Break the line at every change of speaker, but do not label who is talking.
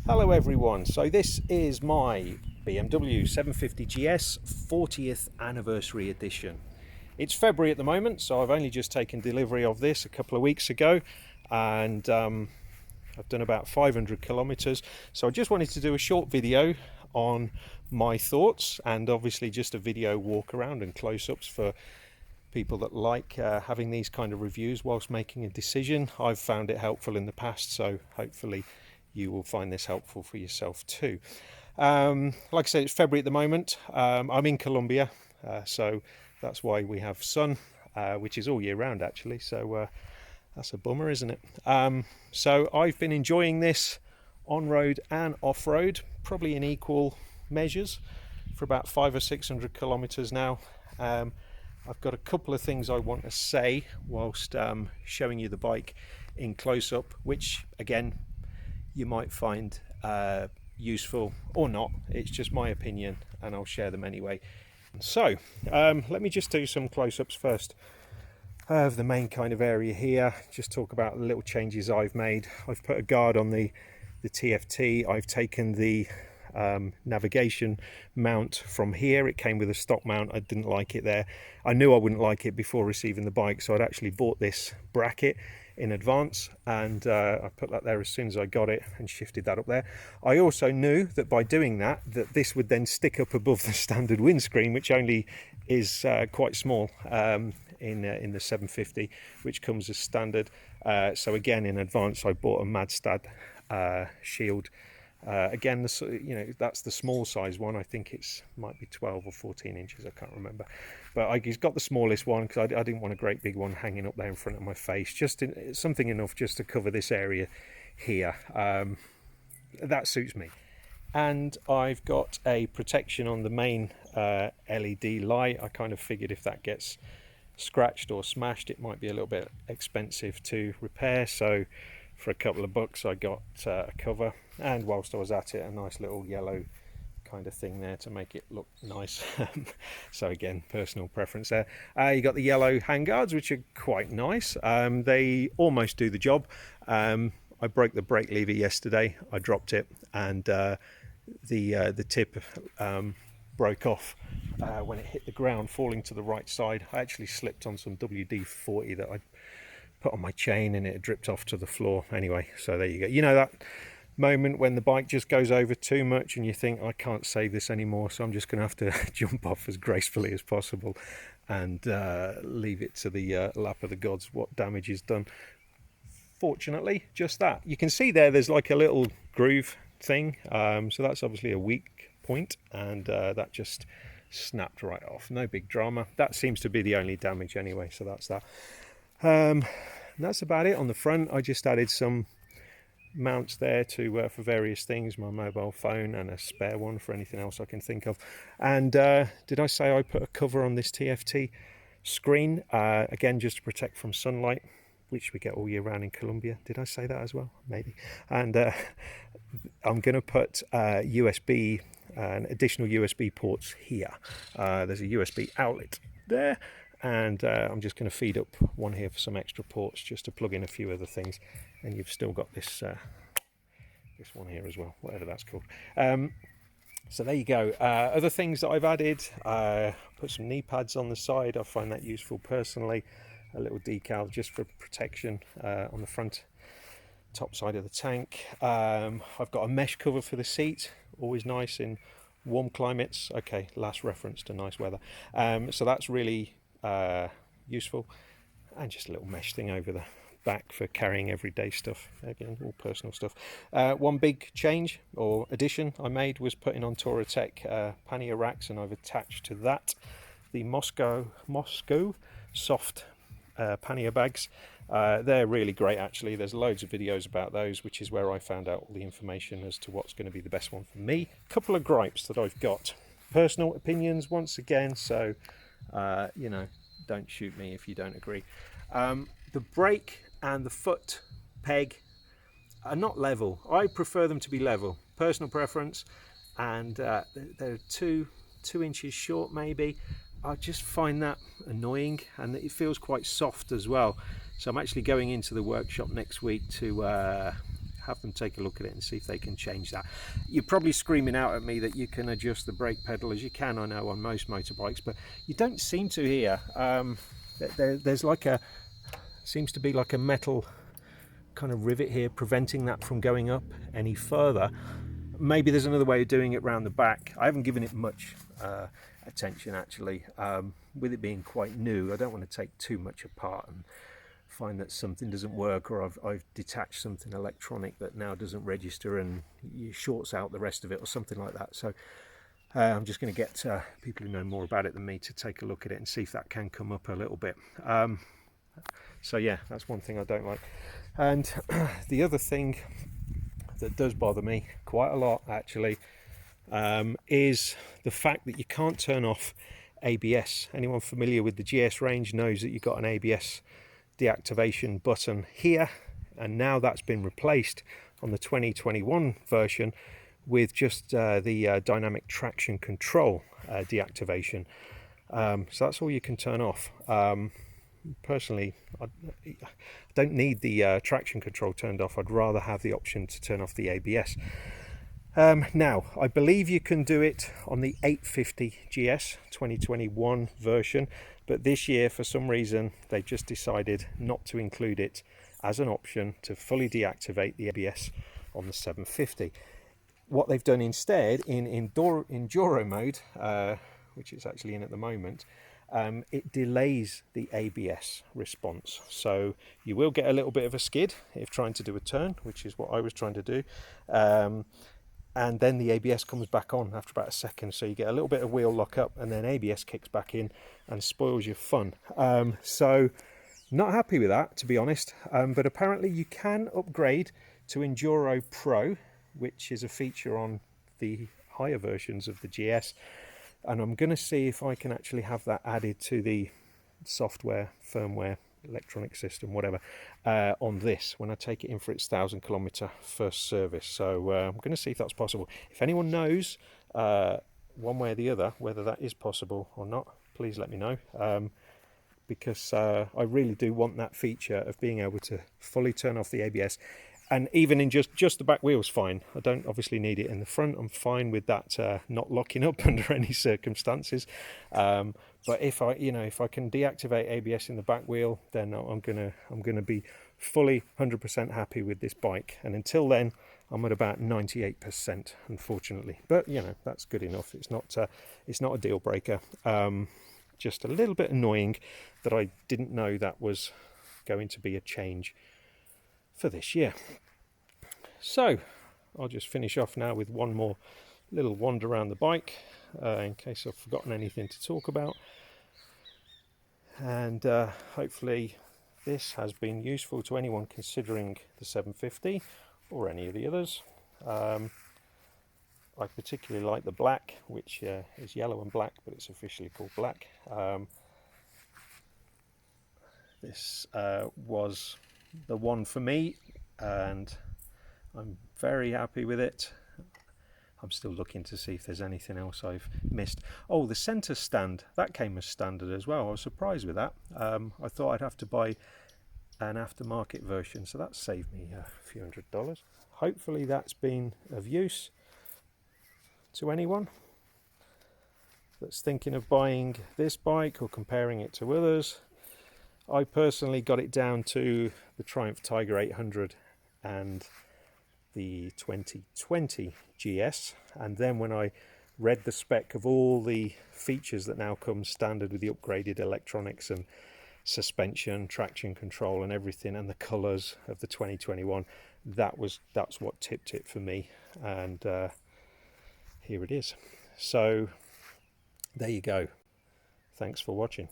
Hello everyone, so this is my BMW 750 GS 40th anniversary edition. It's February at the moment, so I've only just taken delivery of this a couple of weeks ago, and I've done about 500 kilometers. So I just wanted to do a short video on my thoughts, and obviously just a video walk around and close-ups for people that like having these kind of reviews whilst making a decision. I've found it helpful in the past, so hopefully you will find this helpful for yourself too. Like I said, it's February at the moment. I'm in Colombia, so that's why we have sun, which is all year round actually, so that's a bummer, isn't it? So I've been enjoying this on-road and off-road, probably in equal measures, for about 500 or 600 kilometers now. I've got a couple of things I want to say whilst showing you the bike in close-up, which again you might find useful or not. It's just my opinion and I'll share them anyway. So let me just do some close-ups first of the main kind of area here. Just talk about the little changes I've made. I've put a guard on the TFT. I've taken the navigation mount from here. It came with a stock mount. I didn't like it there. I knew I wouldn't like it before receiving the bike, so I'd actually bought this bracket in advance, and I put that there as soon as I got it and shifted that up there. I also knew that by doing that this would then stick up above the standard windscreen, which only is quite small in the 750, which comes as standard. So again, in advance I bought a Madstad shield. Again, that's the small size one. I think it's might be 12 or 14 inches, I can't remember, but he's got the smallest one because I didn't want a great big one hanging up there in front of my face. Just something enough just to cover this area here. That suits me. And I've got a protection on the main LED light. I kind of figured if that gets scratched or smashed, it might be a little bit expensive to repair, so for a couple of bucks I got a cover, and whilst I was at it, a nice little yellow kind of thing there to make it look nice. So again, personal preference there. You got the yellow handguards, which are quite nice. They almost do the job. I broke the brake lever yesterday. I dropped it, and the tip broke off when it hit the ground, falling to the right side. I actually slipped on some WD-40 that I put on my chain, and it dripped off to the floor. Anyway, so there you go. You know that moment when the bike just goes over too much and you think, I can't save this anymore, so I'm just going to have to jump off as gracefully as possible and leave it to the lap of the gods what damage is done. Fortunately, just that. You can see there's like a little groove thing, so that's obviously a weak point, and that just snapped right off. No big drama. That seems to be the only damage anyway, so that's that. That's about it. On the front, I just added some mounts there to for various things, my mobile phone and a spare one for anything else I can think of. And did I say I put a cover on this TFT screen, again just to protect from sunlight, which we get all year round in Colombia? Did I say that as well? Maybe. And I'm going to put USB and additional USB ports here. There's a USB outlet there, and I'm just going to feed up one here for some extra ports just to plug in a few other things, and you've still got this this one here as well, whatever that's called. So there you go. Other things that I've added, put some knee pads on the side. I find that useful personally. A little decal just for protection on the front top side of the tank. I've got a mesh cover for the seat, always nice in warm climates. Okay, last reference to nice weather. So that's really useful, and just a little mesh thing over the back for carrying everyday stuff. Again, all personal stuff. One big change or addition I made was putting on Touratech Pannier Racks, and I've attached to that the Moscow soft pannier bags. They're really great actually. There's loads of videos about those, which is where I found out all the information as to what's going to be the best one for me. Couple of gripes that I've got, personal opinions once again, so don't shoot me if you don't agree. The brake and the foot peg are not level. I prefer them to be level, personal preference, and they're two inches short maybe. I just find that annoying, and it feels quite soft as well. So I'm actually going into the workshop next week to have them take a look at it and see if they can change that. You're probably screaming out at me that you can adjust the brake pedal, as you can, I know, on most motorbikes, but you don't seem to here. There's like a, seems to be like a metal kind of rivet here preventing that from going up any further. Maybe there's another way of doing it round the back. I haven't given it much attention actually. With it being quite new, I don't want to take too much apart and find that something doesn't work, or I've detached something electronic that now doesn't register and shorts out the rest of it or something like that. So I'm just going to get people who know more about it than me to take a look at it and see if that can come up a little bit. So yeah, that's one thing I don't like. And the other thing that does bother me quite a lot actually is the fact that you can't turn off ABS. Anyone familiar with the GS range knows that you've got an ABS deactivation button here, and now that's been replaced on the 2021 version with just the dynamic traction control deactivation. So that's all you can turn off. Personally, I don't need the traction control turned off. I'd rather have the option to turn off the ABS. Now, I believe you can do it on the 850 GS 2021 version, but this year, for some reason, they've just decided not to include it as an option to fully deactivate the ABS on the 750. What they've done instead, in Enduro mode, which it's actually in at the moment, it delays the ABS response. So you will get a little bit of a skid if trying to do a turn, which is what I was trying to do. And then the ABS comes back on after about a second, so you get a little bit of wheel lock up, and then ABS kicks back in and spoils your fun. So not happy with that, to be honest, but apparently you can upgrade to Enduro Pro, which is a feature on the higher versions of the GS, and I'm going to see if I can actually have that added to the software, firmware, electronic system, whatever, on this when I take it in for its 1,000-kilometer first service. So I'm going to see if that's possible. If anyone knows one way or the other whether that is possible or not, please let me know, because I really do want that feature of being able to fully turn off the ABS. And even in just the back wheel's fine. I don't obviously need it in the front. I'm fine with that not locking up under any circumstances. But if I can deactivate ABS in the back wheel, then I'm gonna be fully 100% happy with this bike. And until then, I'm at about 98%, unfortunately. But that's good enough. It's not a deal breaker. Just a little bit annoying that I didn't know that was going to be a change for this year. So I'll just finish off now with one more little wander around the bike in case I've forgotten anything to talk about, and hopefully this has been useful to anyone considering the 750 or any of the others. I particularly like the black, which is yellow and black, but it's officially called black. This was the one for me, and I'm very happy with it. I'm still looking to see if there's anything else I've missed. Oh, the centre stand, that came as standard as well. I was surprised with that. I thought I'd have to buy an aftermarket version, so that saved me a few $100. Hopefully that's been of use to anyone that's thinking of buying this bike or comparing it to others. I personally got it down to the Triumph Tiger 800 and the 2020 GS, and then when I read the spec of all the features that now come standard with the upgraded electronics and suspension, traction control and everything, and the colours of the 2021, that's what tipped it for me, and here it is. So there you go. Thanks for watching.